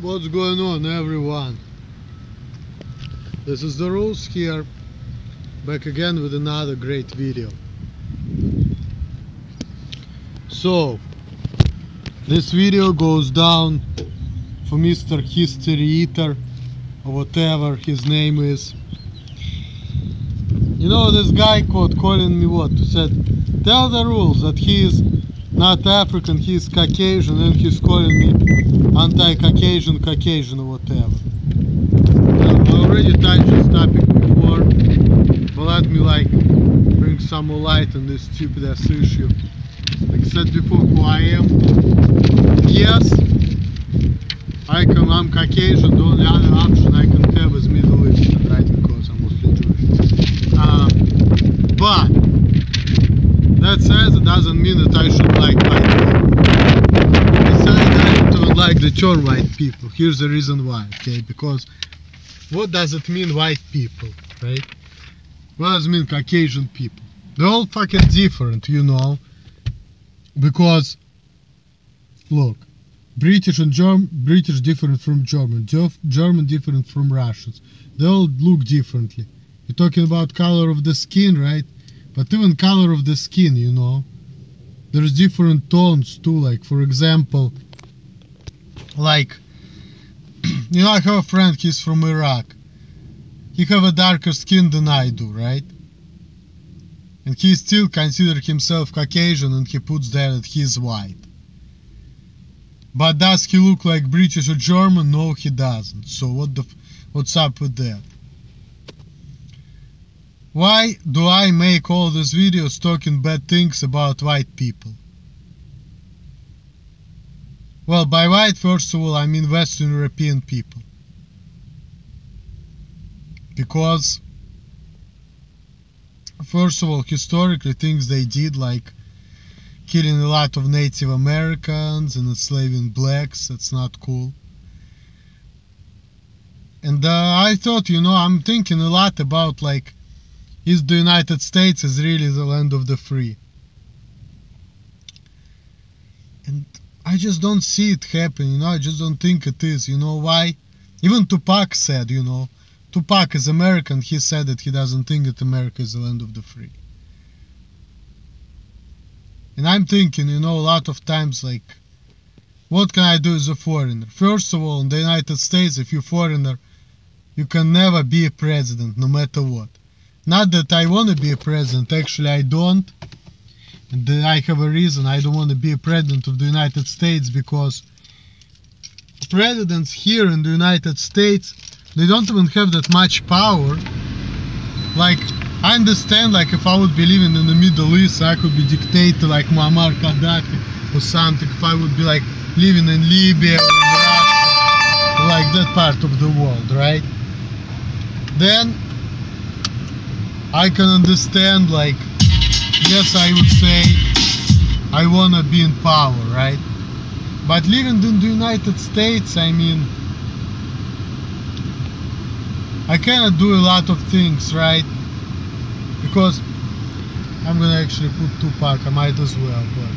What's going on, everyone? This is the Rules here, back again with another great video. So this video goes down for Mr. History Eater, or whatever his name is. You know, this guy calling me what? Said, tell the Rules that he is not African, he is Caucasian, and he's calling me anti-Caucasian, Caucasian or whatever. I already touched this topic before, but let me bring some more light on this stupid ass issue. Like I said before, who I am. Yes, I'm Caucasian. The only other option I can have is Middle Eastern, right? Because I'm Muslim Jewish. But that says it doesn't mean that I should like white people. Besides, I don't like the term white people. Here's the reason why, okay? Because what does it mean, white people, right? What does it mean, Caucasian people? They're all fucking different, you know? Because, look, British and British different from German, German different from Russians. They all look differently. You're talking about color of the skin, right? But even color of the skin, you know, there's different tones too. Like, for example, like, you know, I have a friend, he's from Iraq. He have a darker skin than I do, right? And he still considers himself Caucasian, and he puts there that he's white. But does he look like British or German? No, he doesn't. So what's up with that? Why do I make all these videos talking bad things about white people? Well, by white, first of all, I mean Western European people. Because, first of all, historically, things they did, like killing a lot of Native Americans and enslaving blacks, that's not cool. And I thought, you know, I'm thinking a lot about, like, is the United States is really the land of the free? And I just don't see it happen, you know, I just don't think it is. You know why? Even Tupac said, you know, Tupac is American, he said that he doesn't think that America is the land of the free. And I'm thinking, you know, a lot of times, like, what can I do as a foreigner? First of all, in the United States, if you're a foreigner, you can never be a president, no matter what. Not that I want to be a president, actually I don't. And I have a reason. I don't want to be a president of the United States, because presidents here in the United States, they don't even have that much power. Like, I understand, like, if I would be living in the Middle East, I could be dictator like Muammar Gaddafi or something. If I would be like living in Libya or in Russia, like that part of the world, right? Then I can understand, like, yes, I would say I wanna be in power, right? But living in the United States, I mean, I cannot do a lot of things, right? Because I'm gonna actually put Tupac, I might as well, but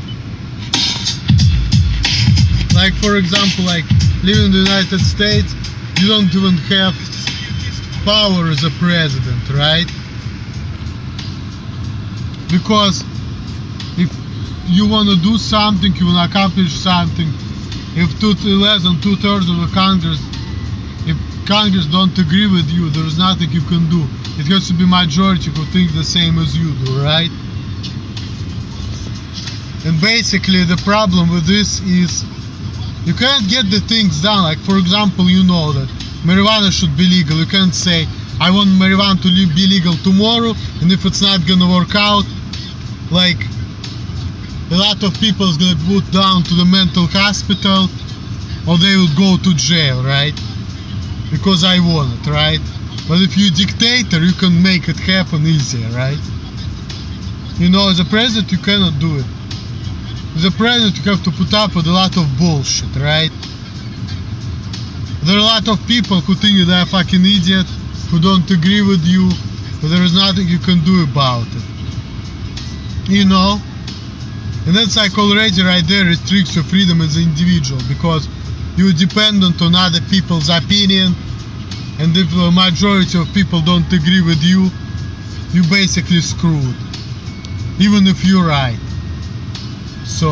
like, for example, like living in the United States, you don't even have power as a president, right? Because if you want to do something, you want to accomplish something, if less than 2/3 of the Congress, if Congress don't agree with you, there's nothing you can do. It has to be majority who think the same as you do, right? And basically the problem with this is you can't get the things done. Like, for example, you know that marijuana should be legal. You can't say, I want marijuana to be legal tomorrow, and if it's not gonna work out, like, a lot of people is gonna be put down to the mental hospital, or they will go to jail, right? Because I want it, right? But if you're a dictator, you can make it happen easier, right? You know, as a president, you cannot do it. As a president, you have to put up with a lot of bullshit, right? There are a lot of people who think they're a fucking idiot, who don't agree with you, but there is nothing you can do about it. You know? And that's like already right there restricts your freedom as an individual, because you're dependent on other people's opinion, and if the majority of people don't agree with you, you're basically screwed, even if you're right. So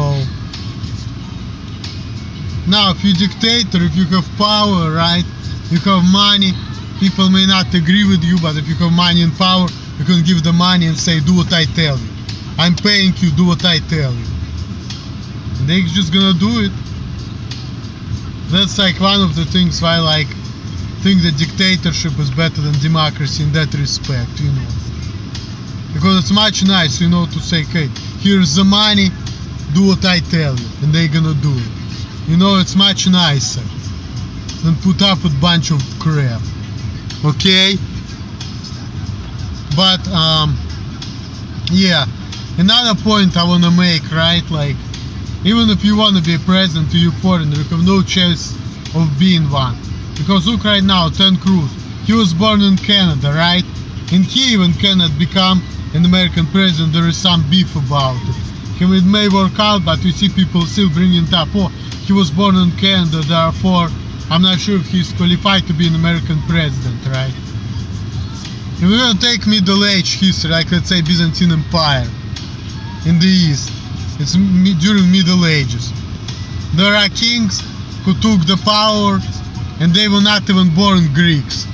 now, if you're a dictator, if you have power, right, you have money, people may not agree with you, but if you have money and power, you can give the money and say, do what I tell you. I'm paying you, do what I tell you. And they're just gonna do it. That's like one of the things why I think that dictatorship is better than democracy in that respect, you know. Because it's much nicer, you know, to say, okay, here's the money, do what I tell you, and they're gonna do it. You know, it's much nicer than put up with a bunch of crap. Okay? But, yeah. Another point I want to make, right? Like, even if you want to be a president, you're foreigner, you have no chance of being one. Because look right now, Ted Cruz, he was born in Canada, right? And he even cannot become an American president. There is some beef about it. It may work out, but you see people still bringing it up. Oh, he was born in Canada, therefore I'm not sure if he's qualified to be an American president, right? If we're gonna take Middle Age history, like let's say Byzantine Empire in the East, it's during Middle Ages. There are kings who took the power, and they were not even born Greeks.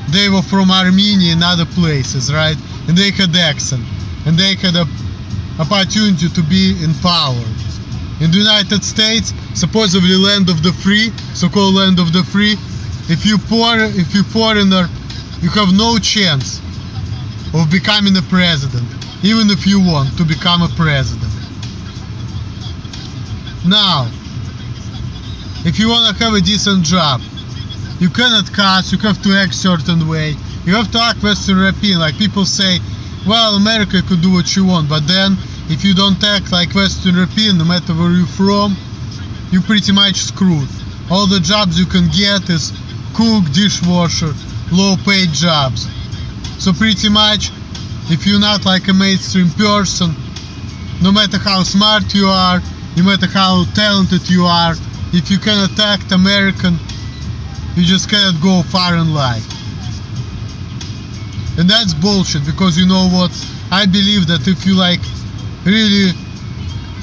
They were from Armenia and other places, right? And they had accent, and they had a opportunity to be in power. In the United States, supposedly land of the free, so-called land of the free, if you're foreigner, you have no chance of becoming a president, even if you want to become a president. Now, if you want to have a decent job, you cannot cuss, you have to act certain way, you have to act Western European. Like people say, well, America could do what you want, but then if you don't act like Western European, no matter where you're from, you're pretty much screwed. All the jobs you can get is cook, dishwasher, low-paid jobs. So pretty much, if you're not like a mainstream person, no matter how smart you are, no matter how talented you are, if you cannot act American, you just cannot go far in life. And that's bullshit, because you know what? I believe that if you like really,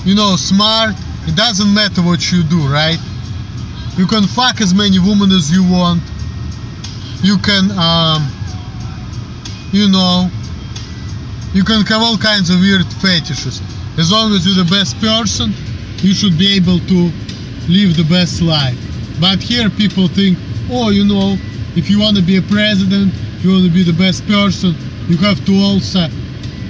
you know, smart, it doesn't matter what you do, right? You can fuck as many women as you want. You can, you know, you can have all kinds of weird fetishes. As long as you're the best person, you should be able to live the best life. But here people think, oh, you know, if you want to be a president, if you want to be the best person, you have to also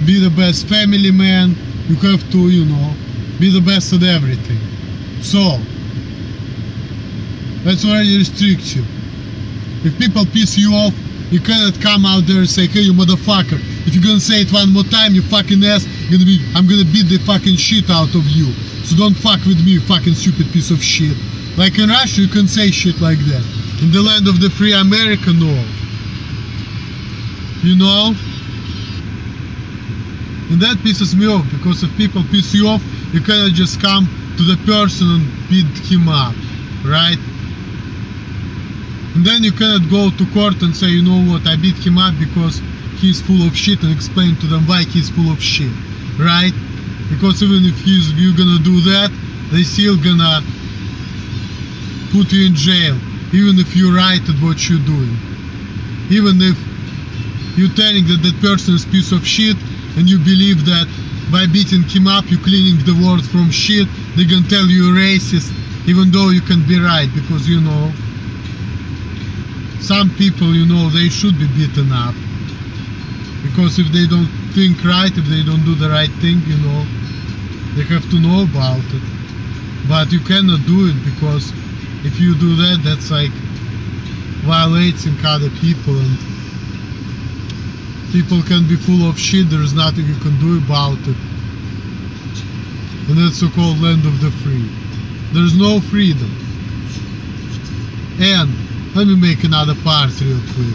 be the best family man. You have to, you know, be the best at everything. So, that's already restricts you. If people piss you off, you cannot come out there and say, hey, you motherfucker, if you're gonna say it one more time, you fucking ass, I'm gonna beat the fucking shit out of you. So don't fuck with me, you fucking stupid piece of shit. Like in Russia, you can say shit like that. In the land of the free America, no. You know? And that pisses me off, because if people piss you off, you cannot just come to the person and beat him up, right? And then you cannot go to court and say, you know what, I beat him up because he's full of shit, and explain to them why he's full of shit, right? Because even if you're gonna do that, they still gonna put you in jail, even if you're right at what you're doing. Even if you're telling that that person is a piece of shit, and you believe that by beating him up you're cleaning the world from shit, they can tell you racist, even though you can be right, because you know, some people, you know, they should be beaten up, because if they don't think right, if they don't do the right thing, you know, they have to know about it. But you cannot do it, because if you do that, that's like violating other people, and people can be full of shit, there's nothing you can do about it. And that's so-called land of the free. There's no freedom. And let me make another part real quick.